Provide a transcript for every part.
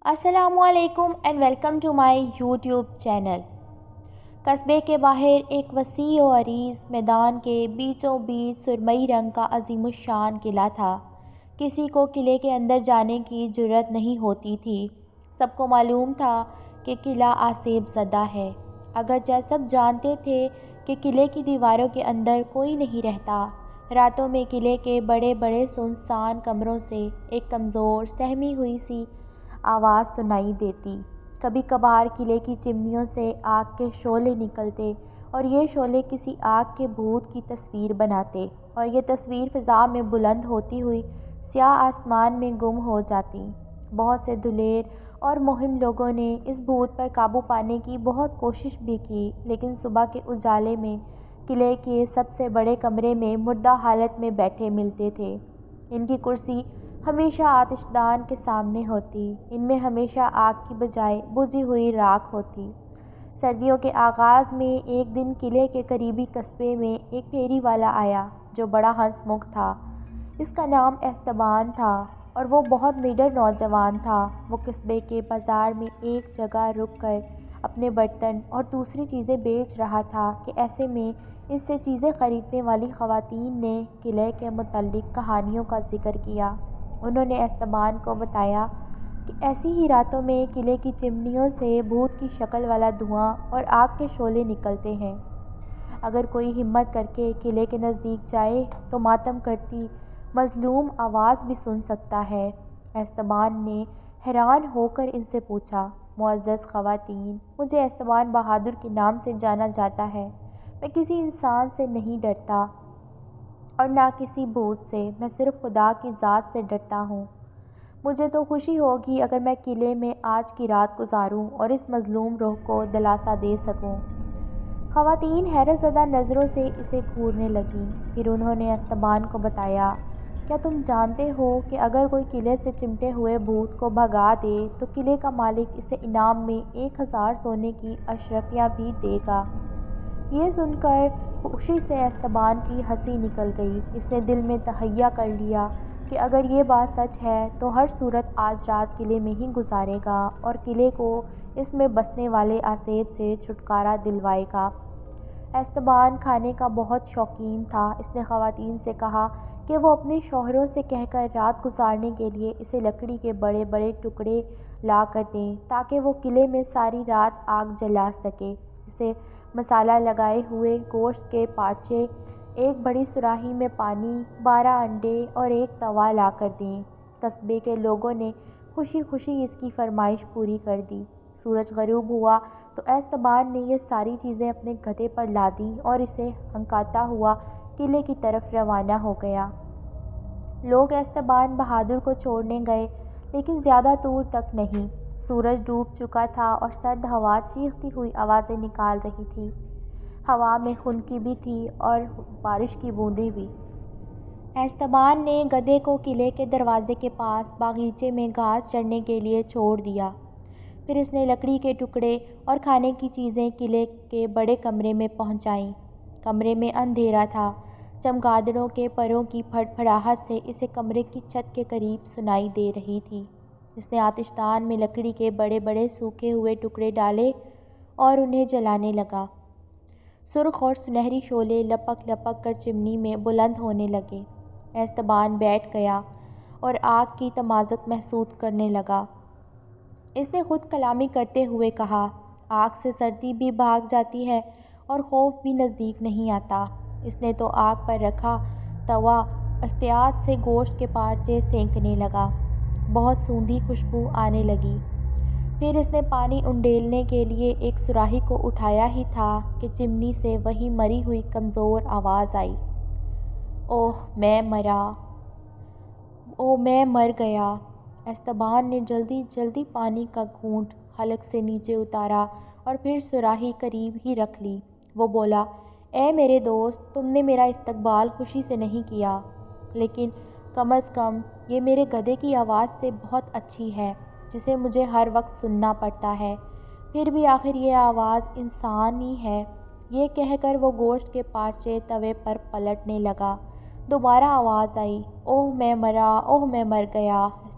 السلام علیکم and welcome to my YouTube channel. قصبے کے باہر ایک وسیع و عریض میدان کے بیچوں بیچ سرمئی رنگ کا عظیم الشان قلعہ تھا۔ کسی کو قلعے کے اندر جانے کی جرأت نہیں ہوتی تھی۔ سب کو معلوم تھا کہ قلعہ آسیب زدہ ہے، اگرچہ سب جانتے تھے کہ قلعے کی دیواروں کے اندر کوئی نہیں رہتا۔ راتوں میں قلعے کے بڑے بڑے سنسان کمروں سے ایک کمزور سہمی ہوئی سی آواز سنائی دیتی۔ کبھی کبھار قلعے کی چمنیوں سے آگ کے شعلے نکلتے اور یہ شعلے کسی آگ کے بھوت کی تصویر بناتے اور یہ تصویر فضا میں بلند ہوتی ہوئی سیاہ آسمان میں گم ہو جاتی۔ بہت سے دلیر اور مہم لوگوں نے اس بھوت پر قابو پانے کی بہت کوشش بھی کی، لیکن صبح کے اجالے میں قلعے کے سب سے بڑے کمرے میں مردہ حالت میں بیٹھے ملتے تھے۔ ان کی کرسی ہمیشہ آتش دان کے سامنے ہوتی، ان میں ہمیشہ آگ کی بجائے بجھی ہوئی راکھ ہوتی۔ سردیوں کے آغاز میں ایک دن قلعے کے قریبی قصبے میں ایک پھیری والا آیا جو بڑا ہنس مکھ تھا۔ اس کا نام ایستبان تھا اور وہ بہت نڈر نوجوان تھا۔ وہ قصبے کے بازار میں ایک جگہ رک کر اپنے برتن اور دوسری چیزیں بیچ رہا تھا کہ ایسے میں اس سے چیزیں خریدنے والی خواتین نے قلعے کے متعلق کہانیوں کا ذکر کیا۔ انہوں نے ایستبان کو بتایا کہ ایسی ہی راتوں میں قلعے کی چمنیوں سے بھوت کی شکل والا دھواں اور آگ کے شعلے نکلتے ہیں۔ اگر کوئی ہمت کر کے قلعے کے نزدیک جائے تو ماتم کرتی مظلوم آواز بھی سن سکتا ہے۔ ایستبان نے حیران ہو کر ان سے پوچھا، معزز خواتین، مجھے ایستبان بہادر کے نام سے جانا جاتا ہے۔ میں کسی انسان سے نہیں ڈرتا اور نہ کسی بھوت سے، میں صرف خدا کی ذات سے ڈرتا ہوں۔ مجھے تو خوشی ہوگی اگر میں قلعے میں آج کی رات گزاروں اور اس مظلوم روح کو دلاسا دے سکوں۔ خواتین حیرت زدہ نظروں سے اسے گھورنے لگیں۔ پھر انہوں نے ایستبان کو بتایا، کیا تم جانتے ہو کہ اگر کوئی قلعے سے چمٹے ہوئے بھوت کو بھگا دے تو قلعے کا مالک اسے انعام میں 1000 سونے کی اشرفیاں بھی دے گا؟ یہ سن کر خوشی سے ایستبان کی ہنسی نکل گئی۔ اس نے دل میں تہیہ کر لیا کہ اگر یہ بات سچ ہے تو ہر صورت آج رات قلعے میں ہی گزارے گا اور قلعے کو اس میں بسنے والے آسیب سے چھٹکارا دلوائے گا۔ ایستبان کھانے کا بہت شوقین تھا۔ اس نے خواتین سے کہا کہ وہ اپنے شوہروں سے کہہ کر رات گزارنے کے لیے اسے لکڑی کے بڑے بڑے ٹکڑے لا کر دیں تاکہ وہ قلعے میں ساری رات آگ جلا سکے۔ اسے مسالہ لگائے ہوئے گوشت کے پارچے، ایک بڑی سراہی میں پانی، 12 انڈے اور ایک توا لا کر دیں۔ قصبے کے لوگوں نے خوشی خوشی اس کی فرمائش پوری کر دی۔ سورج غروب ہوا تو ایستبان نے یہ ساری چیزیں اپنے گدھے پر لادیں اور اسے ہنکاتا ہوا قلعے کی طرف روانہ ہو گیا۔ لوگ ایستبان بہادر کو چھوڑنے گئے لیکن زیادہ دور تک نہیں۔ سورج ڈوب چکا تھا اور سرد ہوا چیختی ہوئی آوازیں نکال رہی تھی۔ ہوا میں خنکی بھی تھی اور بارش کی بوندیں بھی۔ ایستبان نے گدھے کو قلعے کے دروازے کے پاس باغیچے میں گھاس چرنے کے لیے چھوڑ دیا۔ پھر اس نے لکڑی کے ٹکڑے اور کھانے کی چیزیں قلعے کے بڑے کمرے میں پہنچائیں۔ کمرے میں اندھیرا تھا۔ چمگادڑوں کے پروں کی پھڑ پھڑاہٹ سے اسے کمرے کی چھت کے قریب سنائی دے رہی تھی۔ اس نے آتش دان میں لکڑی کے بڑے بڑے سوکھے ہوئے ٹکڑے ڈالے اور انہیں جلانے لگا۔ سرخ اور سنہری شعلے لپک لپک کر چمنی میں بلند ہونے لگے۔ ایستبان بیٹھ گیا اور آگ کی تمازت محسوس کرنے لگا۔ اس نے خود کلامی کرتے ہوئے کہا، آگ سے سردی بھی بھاگ جاتی ہے اور خوف بھی نزدیک نہیں آتا۔ اس نے تو آگ پر رکھا توا احتیاط سے گوشت کے پارچے سینکنے لگا۔ بہت سوندھی خوشبو آنے لگی۔ پھر اس نے پانی انڈیلنے کے لیے ایک سراہی کو اٹھایا ہی تھا کہ چمنی سے وہی مری ہوئی کمزور آواز آئی، اوہ میں مرا، اوہ میں مر گیا۔ ایستبان نے جلدی جلدی پانی کا گھونٹ حلق سے نیچے اتارا اور پھر سراہی قریب ہی رکھ لی۔ وہ بولا، اے میرے دوست، تم نے میرا استقبال خوشی سے نہیں کیا، لیکن کم از کم یہ میرے گدھے کی آواز سے بہت اچھی ہے جسے مجھے ہر وقت سننا پڑتا ہے۔ پھر بھی آخر یہ آواز انسانی ہے۔ یہ کہہ کر وہ گوشت کے پارچے توے پر پلٹنے لگا۔ دوبارہ آواز آئی، اوہ میں مرا، اوہ میں مر گیا۔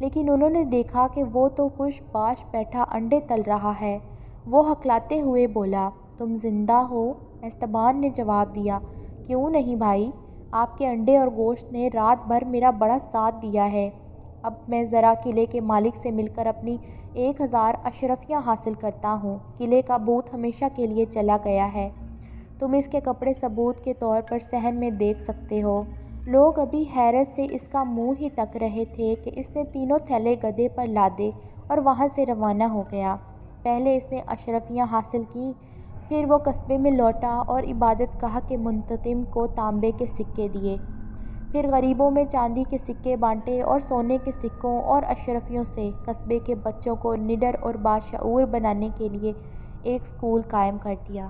لیکن انہوں نے دیکھا کہ وہ تو خوش باش بیٹھا انڈے تل رہا ہے۔ وہ ہکلاتے ہوئے بولا، تم زندہ ہو؟ ایستبان نے جواب دیا، کیوں نہیں بھائی، آپ کے انڈے اور گوشت نے رات بھر میرا بڑا ساتھ دیا ہے۔ اب میں ذرا قلعے کے مالک سے مل کر اپنی 1000 اشرفیاں حاصل کرتا ہوں۔ قلعے کا بھوت ہمیشہ کے لیے چلا گیا ہے۔ تم اس کے کپڑے ثبوت کے طور پر صحن میں دیکھ سکتے ہو۔ لوگ ابھی حیرت سے اس کا منہ ہی تک رہے تھے کہ اس نے تینوں تھیلے گدھے پر لادے اور وہاں سے روانہ ہو گیا۔ پہلے اس نے اشرفیاں حاصل کیں، پھر وہ قصبے میں لوٹا اور عبادت گاہ کے منتظم کو تانبے کے سکے دیے، پھر غریبوں میں چاندی کے سکے بانٹے اور سونے کے سکوں اور اشرفیوں سے قصبے کے بچوں کو نڈر اور باشعور بنانے کے لیے ایک اسکول قائم کر دیا۔